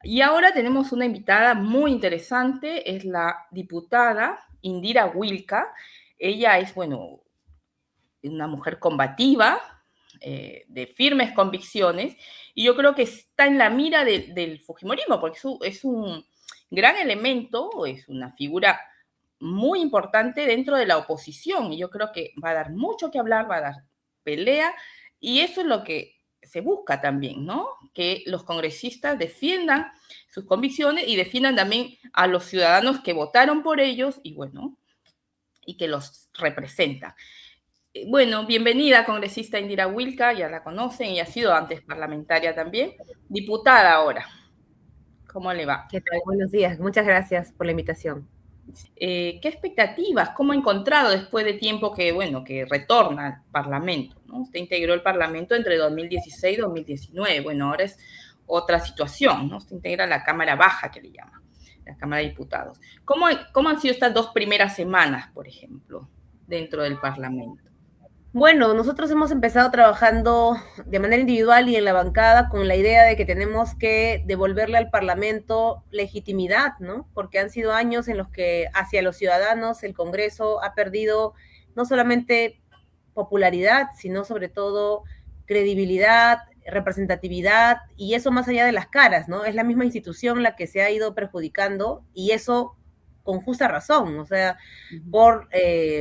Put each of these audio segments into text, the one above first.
Y ahora tenemos una invitada muy interesante, es la diputada Indira Wilca. Ella es, bueno, una mujer combativa, de firmes convicciones, y yo creo que está en la mira del Fujimorismo, porque es un gran elemento, es una figura muy importante dentro de la oposición, y yo creo que va a dar mucho que hablar, va a dar pelea, y eso es lo que se busca también, ¿no? Que los congresistas defiendan sus convicciones y defiendan también a los ciudadanos que votaron por ellos y bueno, y que los representan. Bueno, bienvenida, congresista Indira Wilca, ya la conocen y ha sido antes parlamentaria también, diputada ahora. ¿Cómo le va? ¿Qué tal? Buenos días. Muchas gracias por la invitación. ¿Qué expectativas? ¿Cómo ha encontrado después de tiempo que, bueno, que retorna al Parlamento, ¿no? Usted integró el Parlamento entre 2016 y 2019. Bueno, ahora es otra situación, ¿no? Usted integra la Cámara Baja, que le llama, la Cámara de Diputados. ¿Cómo han sido estas 2 primeras semanas, por ejemplo, dentro del Parlamento? Bueno, nosotros hemos empezado trabajando de manera individual y en la bancada con la idea de que tenemos que devolverle al Parlamento legitimidad, ¿no? Porque han sido años en los que hacia los ciudadanos el Congreso ha perdido no solamente popularidad, sino sobre todo credibilidad, representatividad, y eso más allá de las caras, ¿no? Es la misma institución la que se ha ido perjudicando y eso con justa razón, o sea, por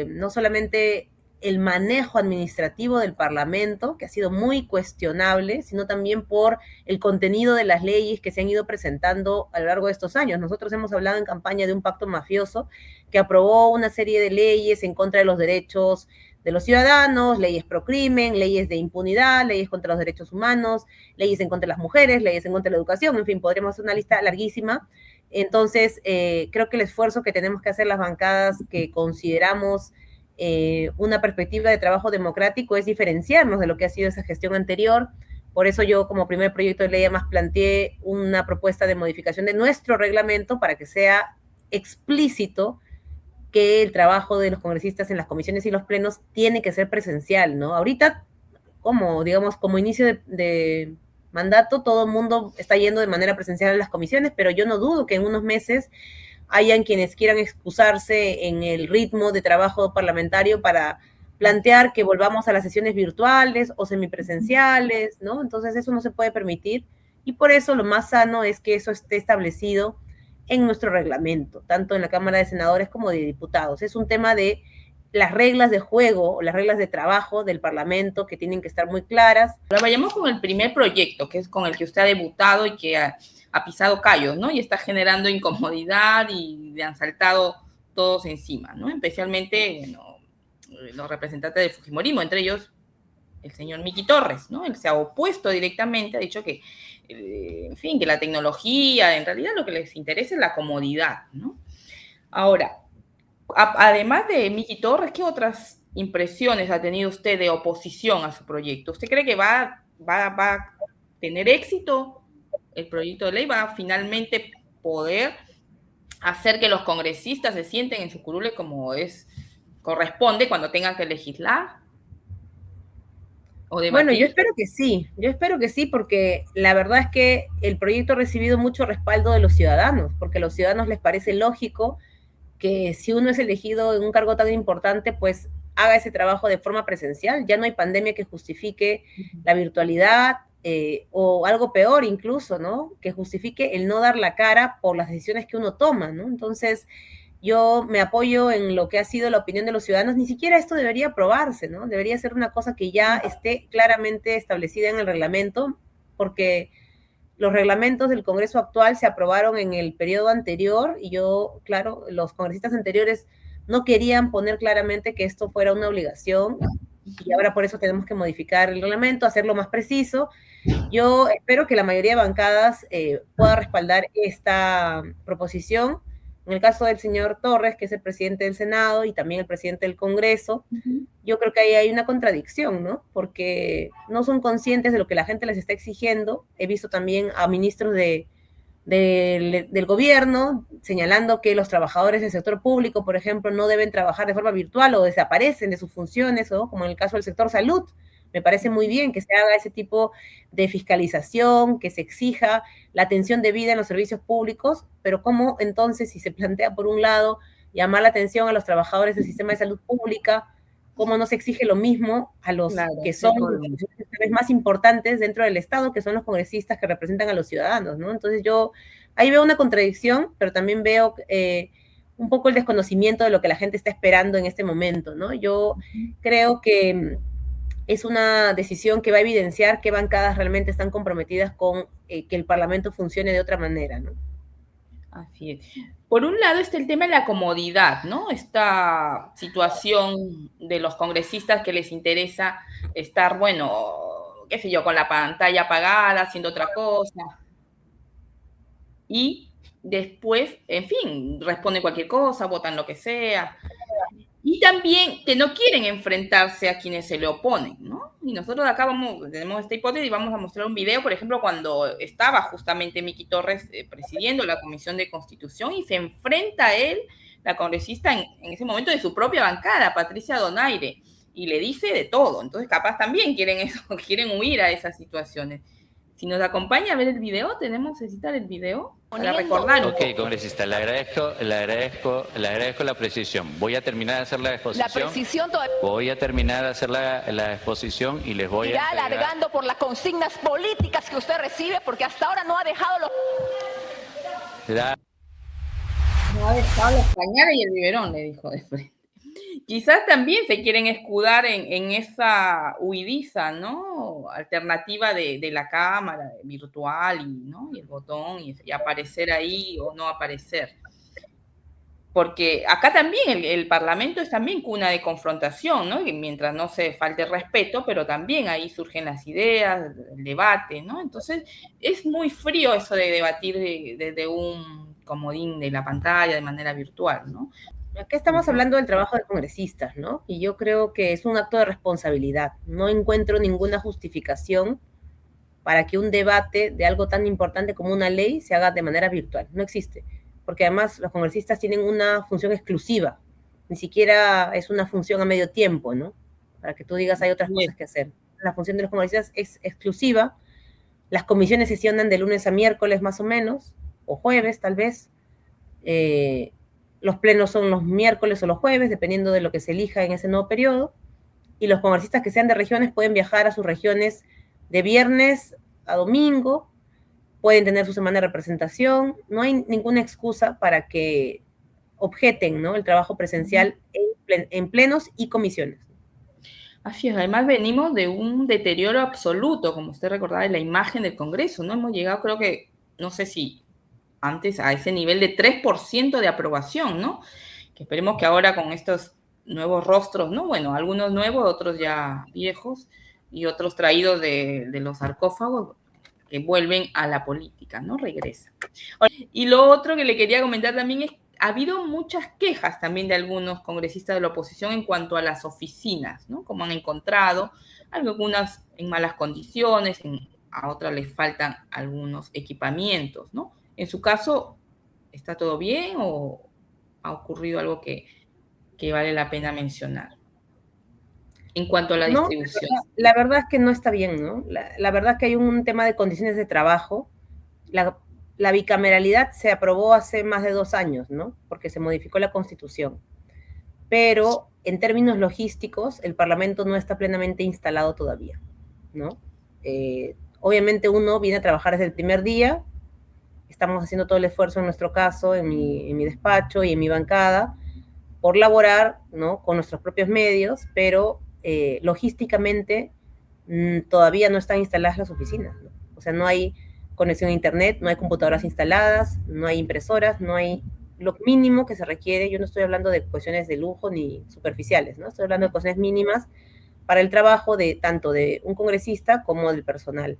no solamente el manejo administrativo del Parlamento, que ha sido muy cuestionable, sino también por el contenido de las leyes que se han ido presentando a lo largo de estos años. Nosotros hemos hablado en campaña de un pacto mafioso que aprobó una serie de leyes en contra de los derechos de los ciudadanos, leyes pro crimen, leyes de impunidad, leyes contra los derechos humanos, leyes en contra de las mujeres, leyes en contra de la educación, en fin, podremos hacer una lista larguísima. Entonces, creo que el esfuerzo que tenemos que hacer las bancadas que consideramos una perspectiva de trabajo democrático es diferenciarnos de lo que ha sido esa gestión anterior. Por eso yo como primer proyecto de ley además planteé una propuesta de modificación de nuestro reglamento para que sea explícito que el trabajo de los congresistas en las comisiones y los plenos tiene que ser presencial, ¿no? Ahorita, como inicio de mandato, todo el mundo está yendo de manera presencial a las comisiones, pero yo no dudo que en unos meses hayan quienes quieran excusarse en el ritmo de trabajo parlamentario para plantear que volvamos a las sesiones virtuales o semipresenciales, ¿no? Entonces eso no se puede permitir y por eso lo más sano es que eso esté establecido en nuestro reglamento, tanto en la Cámara de Senadores como de Diputados. Es un tema de las reglas de juego o las reglas de trabajo del Parlamento que tienen que estar muy claras. Ahora vayamos con el primer proyecto, que es con el que usted ha debutado y que ha pisado callos, ¿no? Y está generando incomodidad y le han saltado todos encima, ¿no? Especialmente, bueno, los representantes del Fujimorismo, entre ellos el señor Miki Torres, ¿no? Él se ha opuesto directamente, ha dicho que, en fin, que la tecnología, en realidad lo que les interesa es la comodidad, ¿no? Ahora, además de Miki Torres, ¿qué otras impresiones ha tenido usted de oposición a su proyecto? ¿Usted cree que va a tener éxito el proyecto de ley? ¿Va a finalmente poder hacer que los congresistas se sienten en su curule como corresponde cuando tengan que legislar o Bueno, debatir? yo espero que sí, porque la verdad es que el proyecto ha recibido mucho respaldo de los ciudadanos, porque a los ciudadanos les parece lógico que si uno es elegido en un cargo tan importante, pues haga ese trabajo de forma presencial. Ya no hay pandemia que justifique la virtualidad o algo peor incluso, ¿no? Que justifique el no dar la cara por las decisiones que uno toma, ¿no? Entonces, yo me apoyo en lo que ha sido la opinión de los ciudadanos. Ni siquiera esto debería aprobarse, ¿no? Debería ser una cosa que ya esté claramente establecida en el reglamento, porque los reglamentos del Congreso actual se aprobaron en el periodo anterior y yo, claro, los congresistas anteriores no querían poner claramente que esto fuera una obligación y ahora por eso tenemos que modificar el reglamento, hacerlo más preciso. Yo espero que la mayoría de bancadas pueda respaldar esta proposición. En el caso del señor Torres, que es el presidente del Senado y también el presidente del Congreso, yo creo que ahí hay una contradicción, ¿no? Porque no son conscientes de lo que la gente les está exigiendo. He visto también a ministros del gobierno señalando que los trabajadores del sector público, por ejemplo, no deben trabajar de forma virtual o desaparecen de sus funciones, o como en el caso del sector salud, Me parece muy bien que se haga ese tipo de fiscalización, que se exija la atención debida en los servicios públicos, pero ¿cómo entonces si se plantea por un lado llamar la atención a los trabajadores del sistema de salud pública, cómo no se exige lo mismo a los Claro, que ese es son el los problema. funcionarios más importantes dentro del Estado, que son los congresistas que representan a los ciudadanos, ¿no? Entonces yo ahí veo una contradicción, pero también veo un poco el desconocimiento de lo que la gente está esperando en este momento, ¿no? Yo creo que es una decisión que va a evidenciar qué bancadas realmente están comprometidas con que el Parlamento funcione de otra manera, ¿no? Así es. Por un lado está el tema de la comodidad, ¿no? Esta situación de los congresistas que les interesa estar, bueno, qué sé yo, con la pantalla apagada, haciendo otra cosa. Y después, en fin, responden cualquier cosa, votan lo que sea. Y también que no quieren enfrentarse a quienes se le oponen, ¿no? Y nosotros acá tenemos esta hipótesis y vamos a mostrar un video, por ejemplo, cuando estaba justamente Miki Torres presidiendo la Comisión de Constitución y se enfrenta a él, la congresista en ese momento de su propia bancada, Patricia Donaire, y le dice de todo. Entonces, capaz también quieren eso, quieren huir a esas situaciones. Si nos acompaña a ver el video, tenemos que citar el video para recordar. Ok, congresista, le agradezco la precisión. Voy a terminar de hacer la exposición. Voy a terminar de hacer la exposición y les voy a irá entregar... alargando por las consignas políticas que usted recibe, porque hasta ahora no ha dejado los... No ha dejado los pañales y el biberón, le dijo de frente. Quizás también se quieren escudar en esa huidiza, ¿no? Alternativa de la cámara virtual y, ¿no? Y el botón y aparecer ahí o no aparecer. Porque acá también el Parlamento es también cuna de confrontación, ¿no? Y mientras no se falte respeto, pero también ahí surgen las ideas, el debate, ¿no? Entonces es muy frío eso de debatir desde un comodín de la pantalla de manera virtual, ¿no? Acá estamos hablando del trabajo de congresistas, ¿no? Y yo creo que es un acto de responsabilidad. No encuentro ninguna justificación para que un debate de algo tan importante como una ley se haga de manera virtual. No existe. Porque además los congresistas tienen una función exclusiva. Ni siquiera es una función a medio tiempo, ¿no? Para que tú digas hay otras cosas que hacer. La función de los congresistas es exclusiva. Las comisiones sesionan de lunes a miércoles más o menos, o jueves tal vez. Los plenos son los miércoles o los jueves, dependiendo de lo que se elija en ese nuevo periodo, y los congresistas que sean de regiones pueden viajar a sus regiones de viernes a domingo, pueden tener su semana de representación, no hay ninguna excusa para que objeten, ¿no?, el trabajo presencial en plenos y comisiones. Así es, además venimos de un deterioro absoluto, como usted recordaba, de la imagen del Congreso, ¿no? Hemos llegado, creo que, no sé si antes a ese nivel de 3% de aprobación, ¿no? Que esperemos que ahora con estos nuevos rostros, ¿no? Bueno, algunos nuevos, otros ya viejos y otros traídos de los sarcófagos que vuelven a la política, ¿no? Regresan. Y lo otro que le quería comentar también es ha habido muchas quejas también de algunos congresistas de la oposición en cuanto a las oficinas, ¿no? Como han encontrado, algunas en malas condiciones, a otras les faltan algunos equipamientos, ¿no? En su caso, ¿está todo bien o ha ocurrido algo que vale la pena mencionar? En cuanto a la distribución. No, la verdad es que no está bien, ¿no? La verdad es que hay un tema de condiciones de trabajo. La bicameralidad se aprobó hace más de 2 años, ¿no? Porque se modificó la Constitución. Pero en términos logísticos, el Parlamento no está plenamente instalado todavía, ¿no? Obviamente uno viene a trabajar desde el primer día, estamos haciendo todo el esfuerzo en nuestro caso, en mi despacho y en mi bancada, por laborar, ¿no?, con nuestros propios medios, pero logísticamente todavía no están instaladas las oficinas, ¿no? O sea, no hay conexión a internet, no hay computadoras instaladas, no hay impresoras, no hay lo mínimo que se requiere. Yo no estoy hablando de cuestiones de lujo ni superficiales, ¿no? Estoy hablando de cuestiones mínimas para el trabajo de tanto de un congresista como del personal.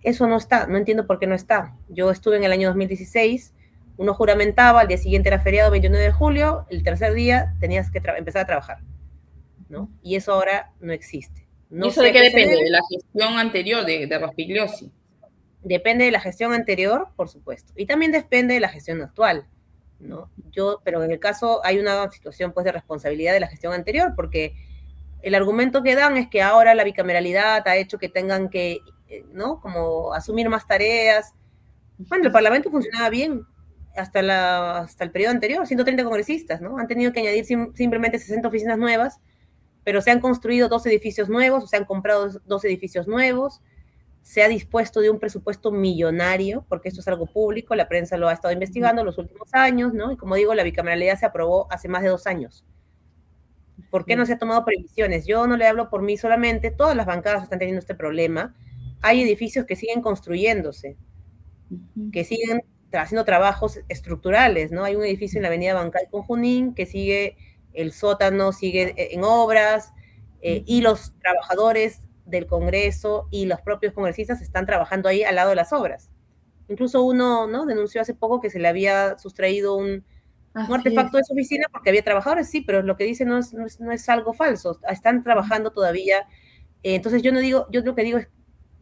Eso no está, no entiendo por qué no está. Yo estuve en el año 2016, uno juramentaba, al día siguiente era feriado, 29 de julio, el tercer día tenías que empezar a trabajar, ¿no? Y eso ahora no existe. No ¿Y eso de qué depende? ¿De la gestión anterior de Rospigliosi? Depende de la gestión anterior, por supuesto, y también depende de la gestión actual, ¿no? Pero en el caso hay una situación, pues, de responsabilidad de la gestión anterior, porque El argumento que dan es que ahora la bicameralidad ha hecho que tengan que, ¿no? Como asumir más tareas. Bueno, el Parlamento funcionaba bien hasta el periodo anterior, 130 congresistas, ¿no? Han tenido que añadir simplemente 60 oficinas nuevas, pero se han construido 2 edificios nuevos, o se han comprado 2 edificios nuevos, se ha dispuesto de un presupuesto millonario, porque esto es algo público, la prensa lo ha estado investigando en los últimos años, ¿no? Y como digo, la bicameralidad se aprobó hace más de 2 años. ¿Por qué no se ha tomado previsiones? Yo no le hablo por mí solamente, todas las bancadas están teniendo este problema. Hay edificios que siguen construyéndose, que siguen haciendo trabajos estructurales, ¿no? Hay un edificio en la avenida Bancay con Junín que sigue, el sótano sigue en obras, y los trabajadores del Congreso y los propios congresistas están trabajando ahí al lado de las obras. Incluso uno, ¿no?, denunció hace poco que se le había sustraído un artefacto de su oficina porque había trabajadores, sí, pero lo que dice no es algo falso, están trabajando todavía. Entonces yo lo que digo es,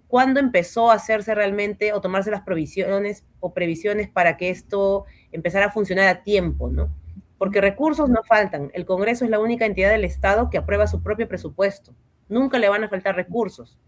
¿cuándo empezó a hacerse realmente o tomarse las provisiones o previsiones para que esto empezara a funcionar a tiempo, ¿no? Porque recursos no faltan. El Congreso es la única entidad del Estado que aprueba su propio presupuesto. Nunca le van a faltar recursos.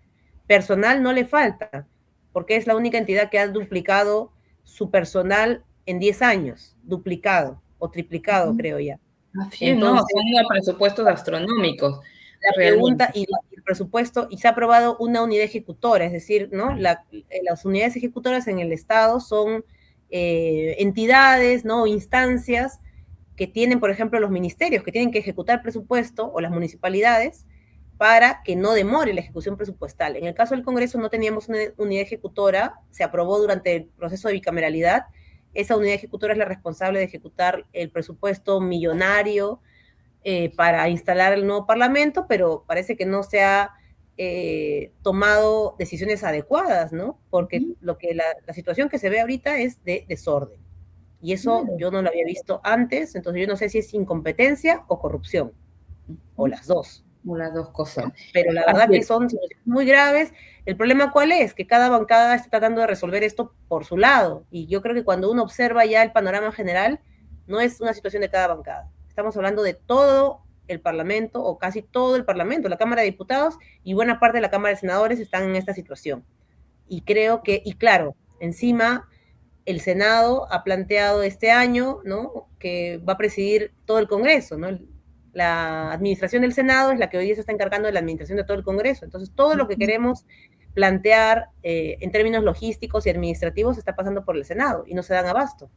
Personal no le falta, porque es la única entidad que ha duplicado su personal en 10 años, duplicado o triplicado, creo ya. Así es, entonces, no, son presupuestos astronómicos. La pregunta y el presupuesto, y se ha aprobado una unidad ejecutora, es decir, ¿no? Las unidades ejecutoras en el Estado son entidades, ¿no?, instancias que tienen, por ejemplo, los ministerios, que tienen que ejecutar presupuesto, o las municipalidades, para que no demore la ejecución presupuestal. En el caso del Congreso no teníamos una unidad ejecutora, se aprobó durante el proceso de bicameralidad. Esa unidad ejecutora es la responsable de ejecutar el presupuesto millonario para instalar el nuevo Parlamento, pero parece que no se ha tomado decisiones adecuadas, ¿no? Porque la situación que se ve ahorita es de desorden. Y eso yo no lo había visto antes, entonces yo no sé si es incompetencia o corrupción, o las dos. O las dos cosas. Pero la verdad que son situaciones muy graves. ¿El problema cuál es? Que cada bancada está tratando de resolver esto por su lado. Y yo creo que cuando uno observa ya el panorama general, no es una situación de cada bancada. Estamos hablando de todo el Parlamento, o casi todo el Parlamento, la Cámara de Diputados y buena parte de la Cámara de Senadores están en esta situación. Y creo que, y claro, encima el Senado ha planteado este año, ¿no?, que va a presidir todo el Congreso, ¿no? La administración del Senado es la que hoy día se está encargando de la administración de todo el Congreso. Entonces, todo lo que queremos plantear en términos logísticos y administrativos está pasando por el Senado y no se dan abasto.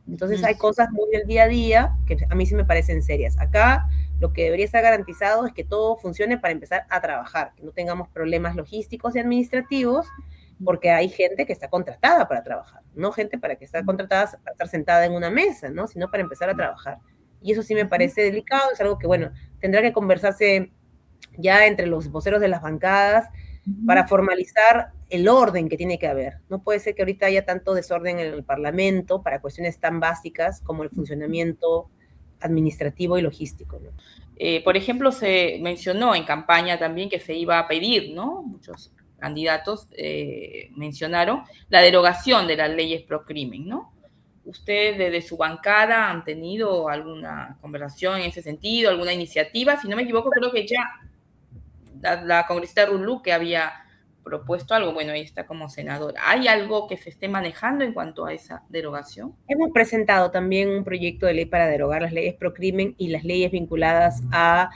Entonces, hay cosas muy del día a día que a mí sí me parecen serias. Acá lo que debería estar garantizado es que todo funcione para empezar a trabajar, que no tengamos problemas logísticos y administrativos, porque hay gente que está contratada para trabajar, no gente para que está contratada para estar sentada en una mesa, ¿no?, sino para empezar a trabajar. Y eso sí me parece delicado, es algo que, bueno, tendrá que conversarse ya entre los voceros de las bancadas para formalizar el orden que tiene que haber. No puede ser que ahorita haya tanto desorden en el Parlamento para cuestiones tan básicas como el funcionamiento administrativo y logístico, ¿no? Por ejemplo, se mencionó en campaña también que se iba a pedir, ¿no?, muchos candidatos mencionaron la derogación de las leyes pro crimen, ¿no? ¿Ustedes desde su bancada han tenido alguna conversación en ese sentido, alguna iniciativa? Si no me equivoco, creo que ya la congresista Rulú que había propuesto algo, bueno, ella está como senadora. ¿Hay algo que se esté manejando en cuanto a esa derogación? Hemos presentado también un proyecto de ley para derogar las leyes pro crimen y las leyes vinculadas a,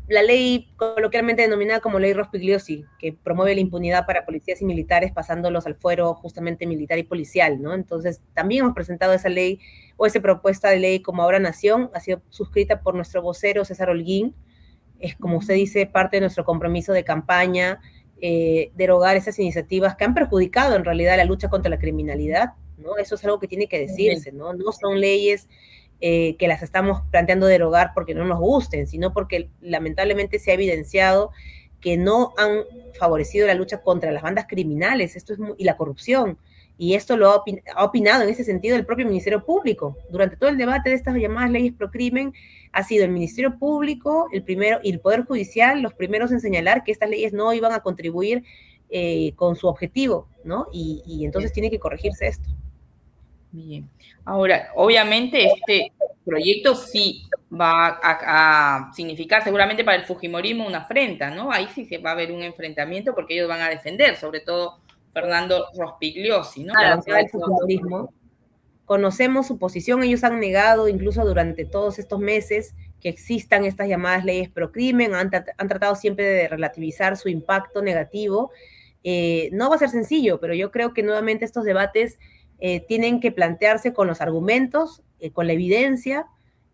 la ley coloquialmente denominada como ley Rospigliosi, que promueve la impunidad para policías y militares pasándolos al fuero justamente militar y policial, ¿no? Entonces, también hemos presentado esa ley o esa propuesta de ley como Ahora Nación, ha sido suscrita por nuestro vocero César Holguín. Es, como usted dice, parte de nuestro compromiso de campaña, derogar esas iniciativas que han perjudicado en realidad la lucha contra la criminalidad, ¿no? Eso es algo que tiene que decirse, ¿no? No son leyes que las estamos planteando derogar porque no nos gusten, sino porque lamentablemente se ha evidenciado que no han favorecido la lucha contra las bandas criminales y la corrupción. Y esto lo ha opinado en ese sentido el propio Ministerio Público. Durante todo el debate de estas llamadas leyes pro crimen, ha sido el Ministerio Público el primero y el Poder Judicial los primeros en señalar que estas leyes no iban a contribuir con su objetivo, ¿no? Y entonces tiene que corregirse esto. Bien. Ahora, obviamente este proyecto sí va a significar seguramente para el fujimorismo una afrenta, ¿no? Ahí sí se va a haber un enfrentamiento porque ellos van a defender, sobre todo Fernando Rospigliosi, ¿no? La bancada del fujimorismo. Conocemos su posición, ellos han negado incluso durante todos estos meses que existan estas llamadas leyes pro crimen, han tratado siempre de relativizar su impacto negativo. No va a ser sencillo, pero yo creo que nuevamente estos debates tienen que plantearse con los argumentos, con la evidencia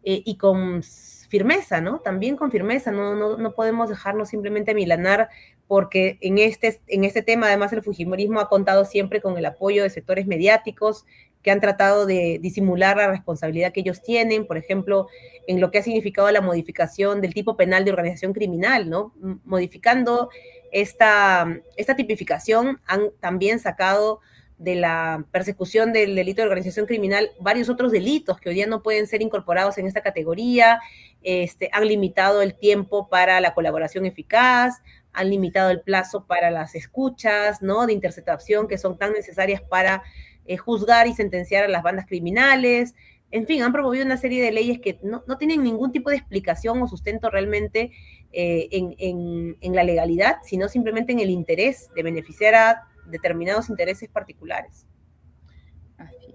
y con firmeza, ¿no? También con firmeza, no podemos dejarnos simplemente milanar porque en este tema además el fujimorismo ha contado siempre con el apoyo de sectores mediáticos que han tratado de disimular la responsabilidad que ellos tienen, por ejemplo, en lo que ha significado la modificación del tipo penal de organización criminal, ¿no? Modificando esta tipificación, han también sacado de la persecución del delito de organización criminal varios otros delitos que hoy día no pueden ser incorporados en esta categoría, han limitado el tiempo para la colaboración eficaz, han limitado el plazo para las escuchas, ¿no? De interceptación que son tan necesarias para juzgar y sentenciar a las bandas criminales. En fin, han promovido una serie de leyes que no tienen ningún tipo de explicación o sustento realmente en la legalidad, sino simplemente en el interés de beneficiar a determinados intereses particulares. Así.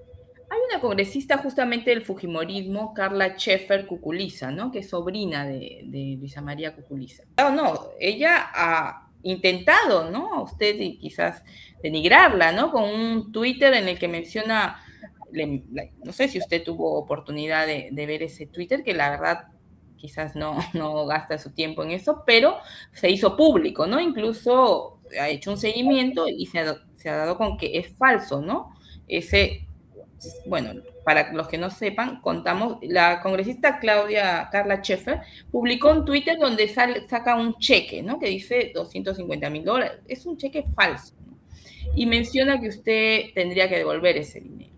Hay una congresista justamente del fujimorismo, Carla Schaeffer Cuculiza, ¿no? Que es sobrina de Luisa María Cuculiza. No, ella ha intentado, ¿no? A usted y quizás denigrarla, ¿no? Con un Twitter en el que menciona, no sé si usted tuvo oportunidad de ver ese Twitter, que la verdad quizás no gasta su tiempo en eso, pero se hizo público, ¿no? Incluso ha hecho un seguimiento y se ha dado con que es falso, ¿no? Bueno, para los que no sepan, contamos, la congresista Carla Schaeffer publicó un Twitter donde saca un cheque, ¿no? Que dice $250,000. Es un cheque falso, ¿no? Y menciona que usted tendría que devolver ese dinero.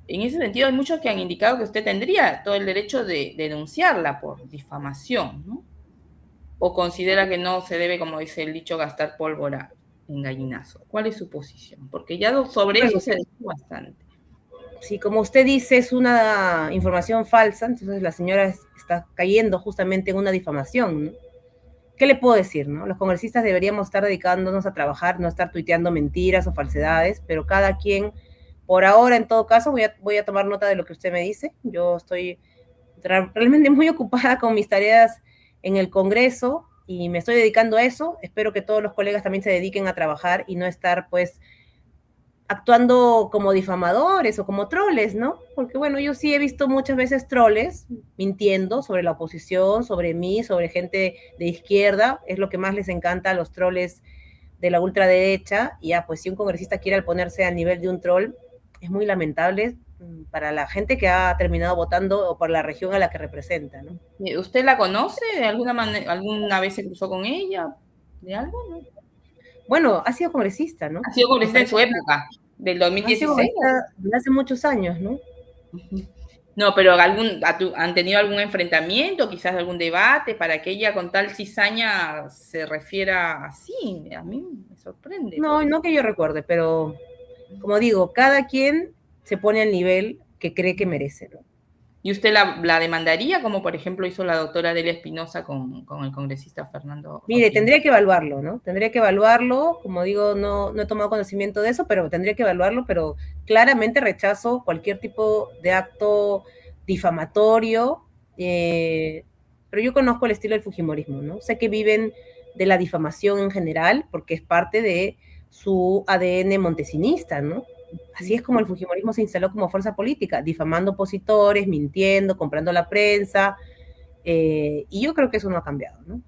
En ese sentido, hay muchos que han indicado que usted tendría todo el derecho de denunciarla por difamación, ¿no? O considera que no se debe, como dice el dicho, gastar pólvora en gallinazo. ¿Cuál es su posición? Porque ya sobre eso se dijo bastante. Sí, como usted dice, es una información falsa, entonces la señora está cayendo justamente en una difamación, ¿no? ¿Qué le puedo decir, no? Los congresistas deberíamos estar dedicándonos a trabajar, no estar tuiteando mentiras o falsedades, pero cada quien, por ahora, en todo caso, voy a tomar nota de lo que usted me dice. Yo estoy realmente muy ocupada con mis tareas en el Congreso y me estoy dedicando a eso. Espero que todos los colegas también se dediquen a trabajar y no estar, pues, actuando como difamadores o como troles, ¿no? Porque, bueno, yo sí he visto muchas veces troles mintiendo sobre la oposición, sobre mí, sobre gente de izquierda. Es lo que más les encanta a los troles de la ultraderecha. Y ya, pues si un congresista quiere ponerse al nivel de un troll, es muy lamentable para la gente que ha terminado votando o por la región a la que representa, ¿no? ¿Usted la conoce? ¿De alguna manera, alguna vez se cruzó con ella? ¿De algo? ¿No? Bueno, ha sido congresista, ¿no? Ha sido congresista en su época, del 2016. Desde hace muchos años, ¿no? No, pero ¿han tenido algún enfrentamiento, quizás algún debate para que ella con tal cizaña se refiera así? A mí me sorprende. No que yo recuerde, pero como digo, cada quien se pone al nivel que cree que merece, ¿no? ¿Y usted la demandaría, como por ejemplo hizo la doctora Delia Espinosa con el congresista Fernando? Mire, tendría que evaluarlo, ¿no? Tendría que evaluarlo, como digo, no he tomado conocimiento de eso, pero tendría que evaluarlo, pero claramente rechazo cualquier tipo de acto difamatorio, pero yo conozco el estilo del fujimorismo, ¿no? Sé que viven de la difamación en general, porque es parte de su ADN montesinista, ¿no? Así es como el fujimorismo se instaló como fuerza política, difamando opositores, mintiendo, comprando la prensa, y yo creo que eso no ha cambiado, ¿no?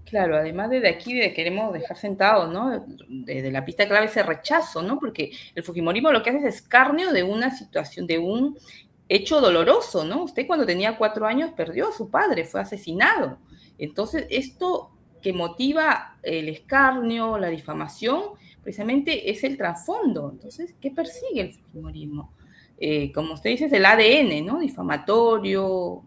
Claro, además desde aquí queremos dejar sentado, ¿no? Desde la pista clave ese rechazo, ¿no? Porque el fujimorismo lo que hace es escarnio de una situación, de un hecho doloroso, ¿no? Usted cuando tenía 4 años perdió a su padre, fue asesinado. Entonces, esto que motiva el escarnio, la difamación, precisamente es el trasfondo. Entonces, ¿qué persigue el fujimorismo? Como usted dice, es el ADN, ¿no? Difamatorio,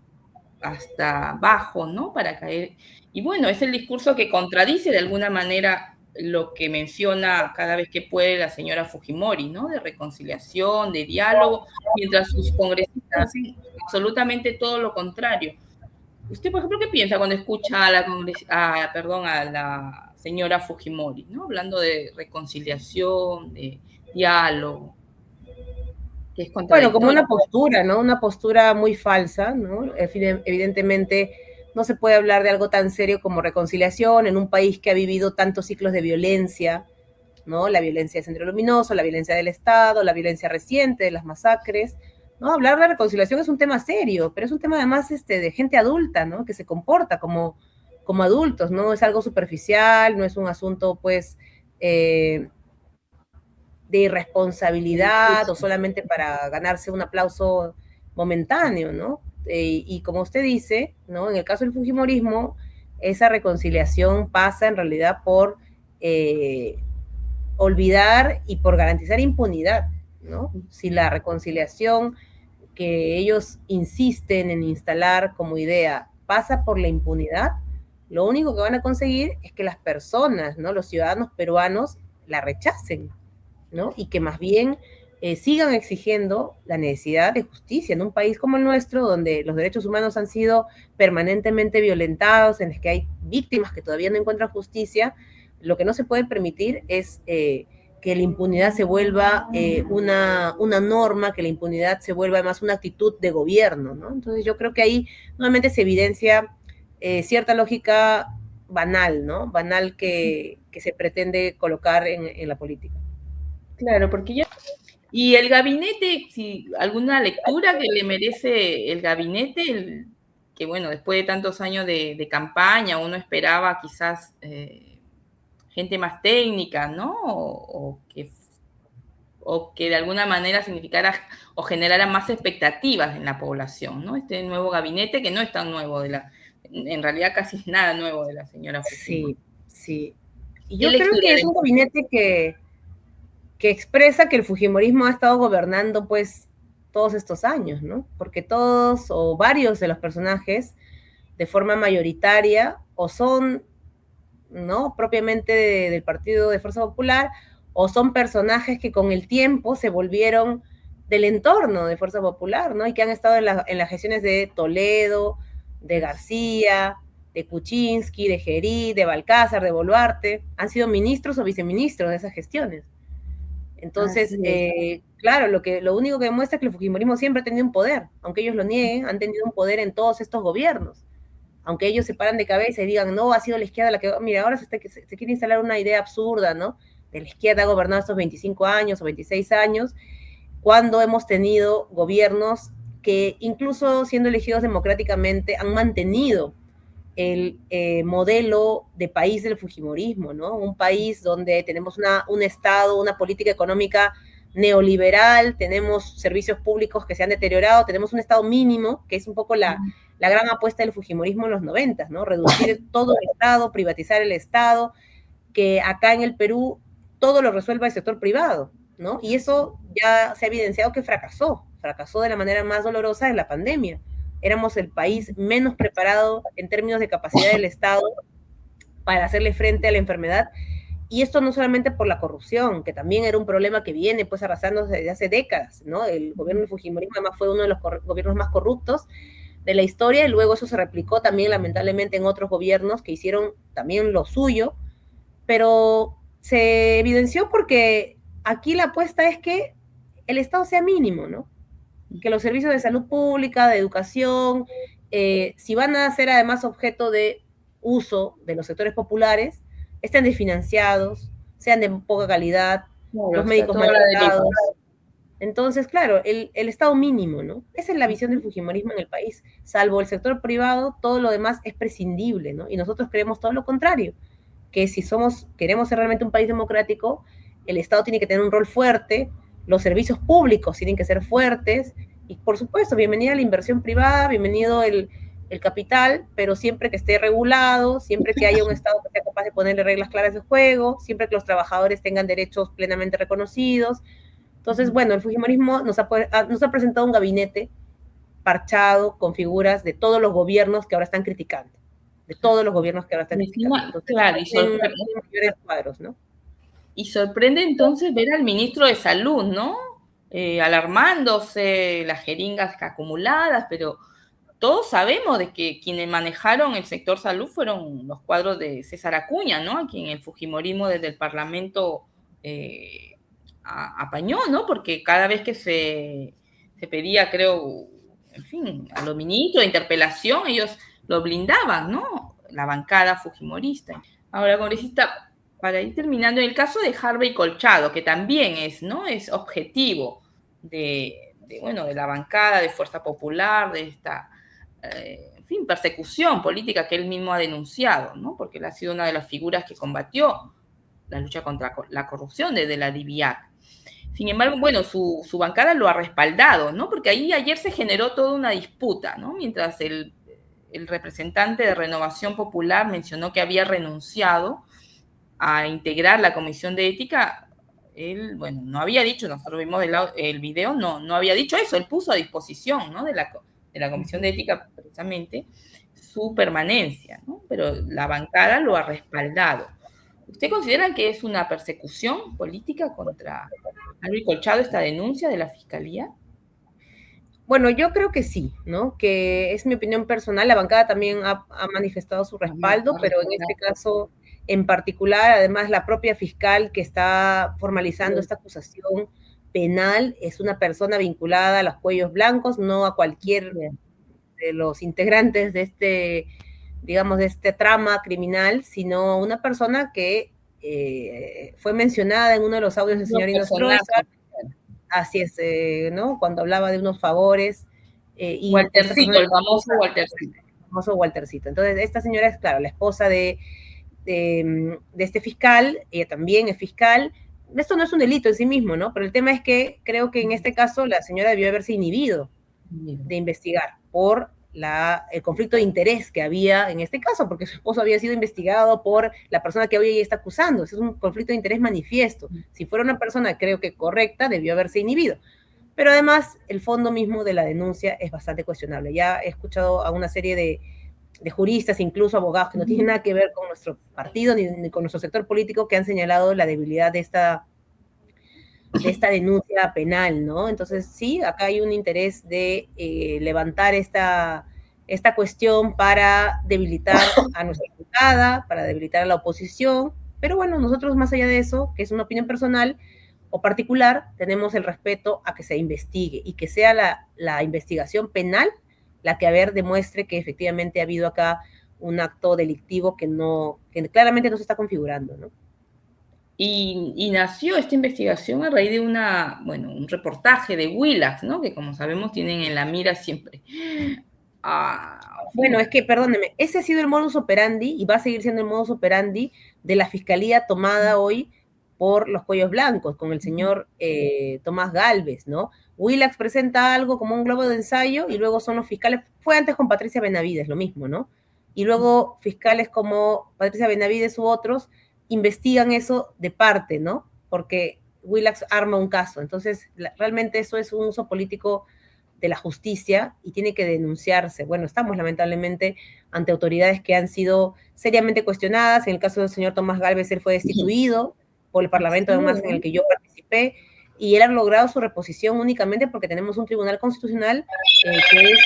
hasta bajo, ¿no? Para caer. Y bueno, es el discurso que contradice de alguna manera lo que menciona cada vez que puede la señora Fujimori, ¿no? De reconciliación, de diálogo, mientras sus congresistas hacen absolutamente todo lo contrario. ¿Usted, por ejemplo, qué piensa cuando escucha a la señora Fujimori, ¿no? Hablando de reconciliación, de diálogo, que es Bueno, como contradictorio? una postura, ¿no? Una postura muy falsa, ¿no? Evidentemente no se puede hablar de algo tan serio como reconciliación en un país que ha vivido tantos ciclos de violencia, ¿no? La violencia de Sendero Luminoso, la violencia del Estado, la violencia reciente de las masacres, ¿no? Hablar de reconciliación es un tema serio, pero es un tema además de gente adulta, ¿no? Que se comporta como adultos, ¿no? Es algo superficial, no es un asunto, pues, de irresponsabilidad o solamente para ganarse un aplauso momentáneo, ¿no? Y como usted dice, ¿no? En el caso del Fujimorismo, esa reconciliación pasa en realidad por olvidar y por garantizar impunidad, ¿no? Si la reconciliación que ellos insisten en instalar como idea pasa por la impunidad, lo único que van a conseguir es que las personas, ¿no? Los ciudadanos peruanos la rechacen, ¿no? Y que más bien sigan exigiendo la necesidad de justicia en un país como el nuestro, donde los derechos humanos han sido permanentemente violentados, en los que hay víctimas que todavía no encuentran justicia. Lo que no se puede permitir es que la impunidad se vuelva una norma, que la impunidad se vuelva además una actitud de gobierno, ¿no? Entonces yo creo que ahí nuevamente se evidencia cierta lógica banal, ¿no? Banal que se pretende colocar en la política. Claro, porque ya... Y el gabinete, si alguna lectura que le merece el gabinete, que bueno, después de tantos años de campaña, uno esperaba quizás gente más técnica, ¿no? O que de alguna manera significara o generara más expectativas en la población, ¿no? Este nuevo gabinete que no es tan nuevo, en realidad casi nada nuevo de la señora Fujimori. Sí. Y yo creo que es un gabinete que expresa que el fujimorismo ha estado gobernando pues todos estos años, ¿no? Porque todos o varios de los personajes de forma mayoritaria o son, ¿no? Propiamente del Partido de Fuerza Popular o son personajes que con el tiempo se volvieron del entorno de Fuerza Popular, ¿no? Y que han estado en las gestiones de Toledo, de García, de Kuczynski, de Gerí, de Balcázar, de Boluarte, han sido ministros o viceministros de esas gestiones. Entonces, claro, lo único que demuestra es que el fujimorismo siempre ha tenido un poder, aunque ellos lo nieguen, han tenido un poder en todos estos gobiernos. Aunque ellos se paran de cabeza y digan, no, ha sido la izquierda la que... Mira, ahora se quiere instalar una idea absurda, ¿no? De la izquierda ha gobernado estos 25 años o 26 años, cuando hemos tenido gobiernos que incluso siendo elegidos democráticamente han mantenido el modelo de país del fujimorismo, ¿no? Un país donde tenemos un Estado, una política económica neoliberal, tenemos servicios públicos que se han deteriorado, tenemos un Estado mínimo, que es un poco la gran apuesta del fujimorismo en los 90, ¿no? Reducir todo el Estado, privatizar el Estado, que acá en el Perú todo lo resuelva el sector privado, ¿no? Y eso ya se ha evidenciado que fracasó de la manera más dolorosa en la pandemia. Éramos el país menos preparado en términos de capacidad del Estado para hacerle frente a la enfermedad. Y esto no solamente por la corrupción, que también era un problema que viene pues arrastrándose desde hace décadas, ¿no? El gobierno del fujimorismo además fue uno de los gobiernos más corruptos de la historia y luego eso se replicó también lamentablemente en otros gobiernos que hicieron también lo suyo, pero se evidenció porque aquí la apuesta es que el Estado sea mínimo, ¿no? Que los servicios de salud pública, de educación, si van a ser además objeto de uso de los sectores populares, estén desfinanciados, sean de poca calidad, los médicos maltratados. Entonces, claro, el Estado mínimo, ¿no? Esa es la visión del fujimorismo en el país. Salvo el sector privado, todo lo demás es prescindible, ¿no? Y nosotros creemos todo lo contrario, que si queremos ser realmente un país democrático, el Estado tiene que tener un rol fuerte, los servicios públicos tienen que ser fuertes, y por supuesto, bienvenida la inversión privada, bienvenido el capital, pero siempre que esté regulado, siempre que haya un Estado que sea capaz de ponerle reglas claras de juego, siempre que los trabajadores tengan derechos plenamente reconocidos. Entonces, bueno, el fujimorismo nos ha presentado un gabinete parchado con figuras de todos los gobiernos que ahora están criticando. De todos los gobiernos que ahora están criticando. Entonces, claro, y sorprende entonces ver al ministro de Salud, ¿no? Alarmándose, las jeringas acumuladas, pero todos sabemos de que quienes manejaron el sector salud fueron los cuadros de César Acuña, ¿no? A quien el fujimorismo desde el Parlamento apañó, ¿no? Porque cada vez que se pedía, creo, en fin, a los ministros de interpelación, ellos lo blindaban, ¿no? La bancada fujimorista. Ahora, congresista, para ir terminando, en el caso de Harvey Colchado, que también es, ¿no? Es objetivo de la bancada de Fuerza Popular, de esta, en fin, persecución política que él mismo ha denunciado, ¿no? Porque él ha sido una de las figuras que combatió la lucha contra la corrupción desde la DIVIAC. Sin embargo, bueno, su bancada lo ha respaldado, ¿no? Porque ahí ayer se generó toda una disputa, ¿no? Mientras el representante de Renovación Popular mencionó que había renunciado a integrar la Comisión de Ética, él, bueno, no había dicho, nosotros vimos el video, no había dicho eso, él puso a disposición, ¿no? de la Comisión de Ética, precisamente, su permanencia, ¿no? Pero la bancada lo ha respaldado. ¿Usted considera que es una persecución política contra Harvey Colchado esta denuncia de la Fiscalía? Bueno, yo creo que sí, ¿no? Que es mi opinión personal. La bancada también ha manifestado su respaldo, pero en este caso en particular, además, la propia fiscal que está formalizando esta acusación penal es una persona vinculada a los cuellos blancos, no a cualquier de los integrantes de este, digamos, de este trama criminal, sino una persona que fue mencionada en uno de los audios del señor Inostroza. Así es, ¿no? Cuando hablaba de unos favores. Y Waltercito, el famoso Waltercito. El famoso Waltercito. Entonces, esta señora es, claro, la esposa de este fiscal, ella también es fiscal. Esto no es un delito en sí mismo, ¿no? Pero el tema es que creo que en este caso la señora debió haberse inhibido de investigar por el conflicto de interés que había en este caso, porque su esposo había sido investigado por la persona que hoy ella está acusando. Ese es un conflicto de interés manifiesto. Si fuera una persona, creo que correcta, debió haberse inhibido. Pero además, el fondo mismo de la denuncia es bastante cuestionable. Ya he escuchado a una serie de juristas, incluso abogados, que no tienen nada que ver con nuestro partido ni con nuestro sector político, que han señalado la debilidad de esta denuncia penal, ¿no? Entonces, sí, acá hay un interés de levantar esta cuestión para debilitar a nuestra bancada, para debilitar a la oposición, pero bueno, nosotros más allá de eso, que es una opinión personal o particular, tenemos el respeto a que se investigue y que sea la investigación penal la que demuestre que efectivamente ha habido acá un acto delictivo que claramente no se está configurando, ¿no? Y nació esta investigación a raíz de un reportaje de Willax, ¿no? Que como sabemos tienen en la mira siempre. Bueno, es que, perdóneme, ese ha sido el modus operandi y va a seguir siendo el modus operandi de la fiscalía tomada hoy por los cuellos blancos, con el señor Tomás Gálvez, ¿no? Willax presenta algo como un globo de ensayo y luego son los fiscales, fue antes con Patricia Benavides, lo mismo, ¿no? Y luego fiscales como Patricia Benavides u otros investigan eso de parte, ¿no? Porque Willax arma un caso. Entonces, realmente eso es un uso político de la justicia y tiene que denunciarse. Bueno, estamos lamentablemente ante autoridades que han sido seriamente cuestionadas. En el caso del señor Tomás Gálvez, él fue destituido por el Parlamento, además, en el que yo participé, y él ha logrado su reposición únicamente porque tenemos un tribunal constitucional que es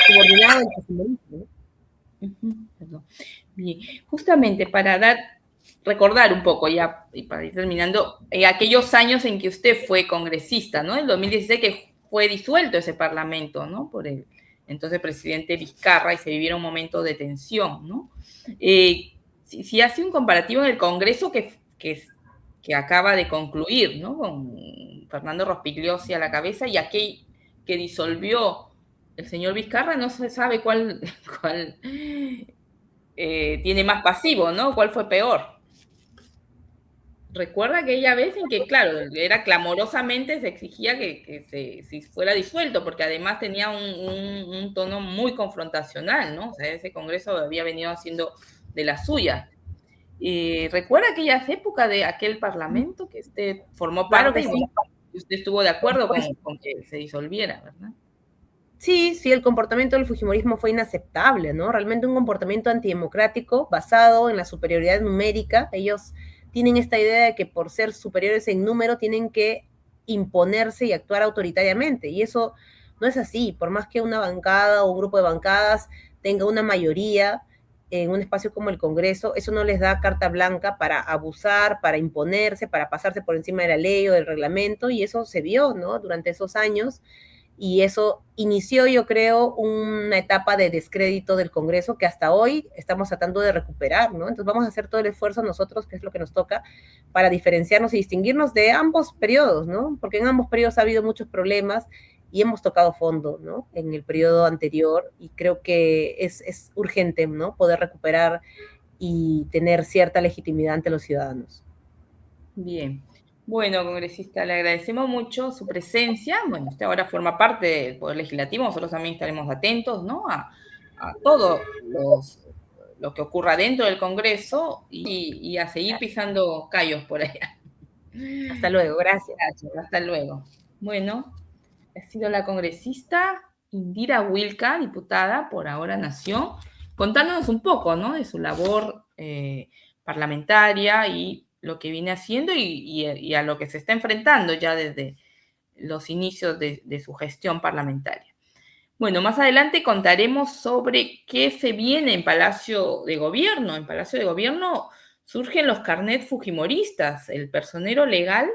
subordinado al fujimorismo, ¿no? Bien, justamente para recordar un poco ya, y para ir terminando, aquellos años en que usted fue congresista, ¿no? En 2016 que fue disuelto ese parlamento, ¿no? Por el entonces presidente Vizcarra y se vivieron momentos de tensión, ¿no? Si hace un comparativo en el Congreso que acaba de concluir, ¿no? Con Fernando Rospigliosi a la cabeza y aquel que disolvió el señor Vizcarra, no se sabe cuál tiene más pasivo, ¿no? ¿Cuál fue peor? Recuerda aquella vez en que, claro, era clamorosamente se exigía que se fuera disuelto, porque además tenía un tono muy confrontacional, ¿no? O sea, ese Congreso había venido haciendo de la suya. ¿Recuerda aquellas épocas de aquel parlamento que usted formó parte y usted estuvo de acuerdo con que se disolviera, verdad? Sí, el comportamiento del fujimorismo fue inaceptable, ¿no? Realmente un comportamiento antidemocrático basado en la superioridad numérica. Ellos tienen esta idea de que por ser superiores en número tienen que imponerse y actuar autoritariamente, y eso No es así, por más que una bancada o un grupo de bancadas tenga una mayoría en un espacio como el Congreso, eso no les da carta blanca para abusar, para imponerse, para pasarse por encima de la ley o del reglamento, y eso se vio, ¿no? Durante esos años, y eso inició, yo creo, una etapa de descrédito del Congreso que hasta hoy estamos tratando de recuperar, ¿no? Entonces vamos a hacer todo el esfuerzo nosotros, que es lo que nos toca, para diferenciarnos y distinguirnos de ambos periodos, ¿no? Porque en ambos periodos ha habido muchos problemas y hemos tocado fondo, ¿no? En el periodo anterior, y creo que es urgente, ¿no? Poder recuperar y tener cierta legitimidad ante los ciudadanos. Bien. Bueno, congresista, le agradecemos mucho su presencia. Bueno, usted ahora forma parte del Poder Legislativo, nosotros también estaremos atentos, ¿no? A todo lo que ocurra dentro del Congreso y a seguir pisando callos por allá. Hasta luego, gracias. Gracias, hasta luego. Bueno, ha sido la congresista Indira Wilca, diputada por Ahora Nación, contándonos un poco, ¿no? De su labor parlamentaria y lo que viene haciendo y a lo que se está enfrentando ya desde los inicios de su gestión parlamentaria. Bueno, más adelante contaremos sobre qué se viene en Palacio de Gobierno. En Palacio de Gobierno surgen los carnets fujimoristas, el personero legal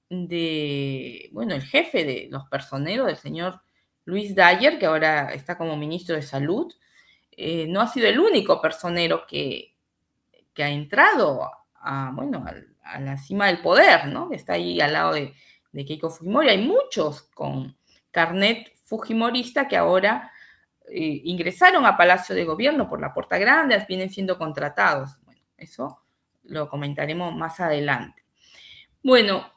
el jefe de los personeros, del señor Luis Dyer, que ahora está como ministro de Salud, no ha sido el único personero que ha entrado a la cima del poder, ¿no? Que está ahí al lado de Keiko Fujimori. Hay muchos con carnet fujimorista que ahora ingresaron a Palacio de Gobierno por la puerta grande, vienen siendo contratados. Bueno, eso lo comentaremos más adelante. Bueno,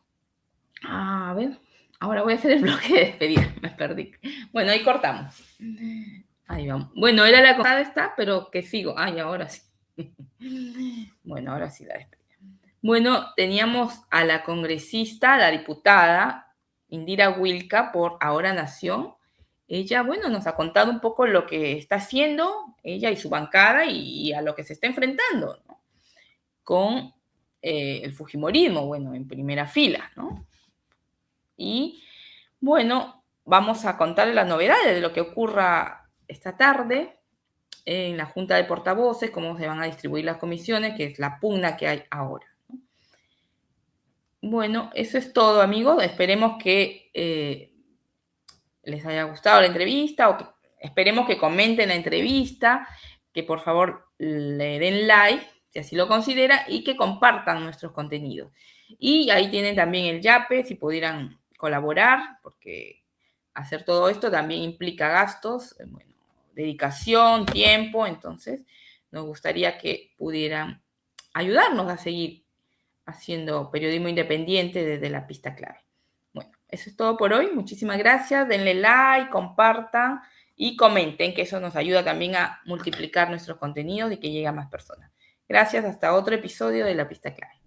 a ver, ahora voy a hacer el bloque de despedida, me perdí. Bueno, ahí cortamos. Ahí vamos. Bueno, era la contada esta, pero que sigo. Ay, ahora sí. Bueno, ahora sí la despedida. Bueno, teníamos a la congresista, la diputada Indira Wilca por Ahora Nación. Ella, bueno, nos ha contado un poco lo que está haciendo ella y su bancada y a lo que se está enfrentando, ¿no? Con el fujimorismo, bueno, en primera fila, ¿no? Y bueno, vamos a contarles las novedades de lo que ocurra esta tarde en la Junta de Portavoces, cómo se van a distribuir las comisiones, que es la pugna que hay ahora. Bueno, eso es todo, amigos. Esperemos que les haya gustado la entrevista o que esperemos que comenten la entrevista, que por favor le den like, si así lo considera, y que compartan nuestros contenidos. Y ahí tienen también el Yape, si pudieran colaborar, porque hacer todo esto también implica gastos, dedicación, tiempo, entonces nos gustaría que pudieran ayudarnos a seguir haciendo periodismo independiente desde la pista clave. Bueno, eso es todo por hoy. Muchísimas gracias. Denle like, compartan y comenten, que eso nos ayuda también a multiplicar nuestros contenidos y que llegue a más personas. Gracias. Hasta otro episodio de La Pista Clave.